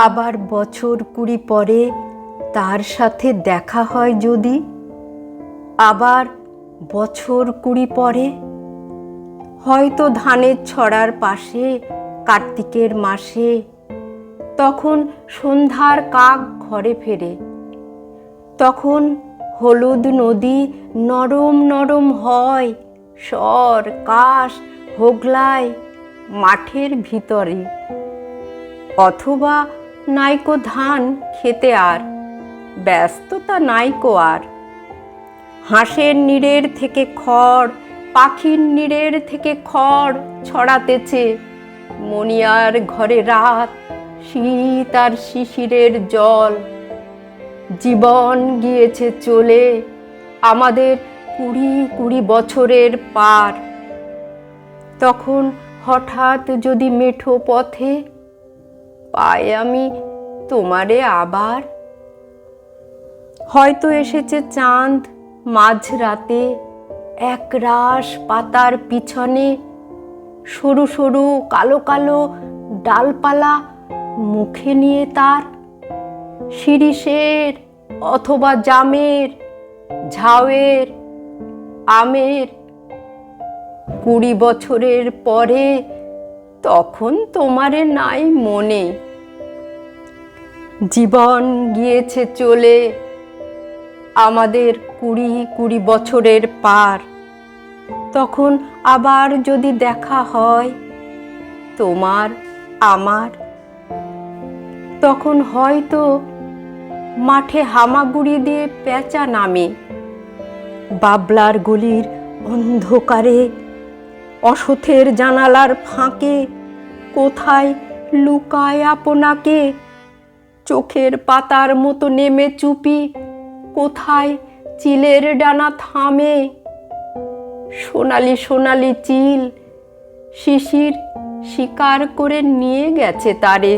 আবার বছর 20 পরে তার সাথে দেখা হয় যদি, আবার বছর 20 পরে হয়তো ধানের ছড়ার পাশে কার্তিকের মাসে, তখন সন্ধ্যার কাক ঘরে ফেরে, তখন হলুদ নদী নরম নরম হয়, স্বর কাশ হোগলায় মাঠের ভিতরে। অথবা নাইকো ধান খেতে আর ব্যস্ততা নাইকো আর, হাঁসের নিড়ের থেকে খড়, পাখির নিড়ের থেকে খড় ছড়াতেছে মনিয়ার ঘরে রাত, শীত আর শিশিরের জল। জীবন গিয়েছে চলে আমাদের 20 বছরের পার। তখন হঠাৎ যদি মেঠো পথে পাই আমি তোমারে আবার, হয়তো এসেছে চাঁদ মাঝরাতে একরাশ পাতার পিছনে, সরু সরু কালো কালো ডালপালা মুখে নিয়ে তার, শিরিষের অথবা জামের, ঝাউয়ের, আমের। 20 বছরের পরে তখন তোমারে নাই মনে। জীবন গিয়েছে চলে আমাদের 20 বছরের পার। তখন আবার যদি দেখা হয় তোমার আমার, তখন হয়তো মাঠে হামাগুড়ি দিয়ে পেঁচা নামে, বাবলার গলির অন্ধকারে, অসথের জানালার ফাঁকে কোথায় লুকায় আপনাকে, চোখের পাতার মতো নেমে চুপি কোথায় চিলের ডানা থামে, সোনালি সোনালি চিল শিশির শিকার করে নিয়ে গেছে তারে।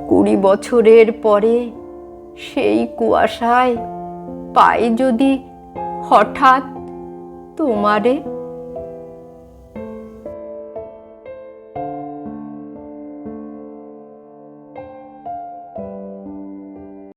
20 বছরের পরে সেই কুয়াশায় পাই যদি হঠাৎ তোমারে।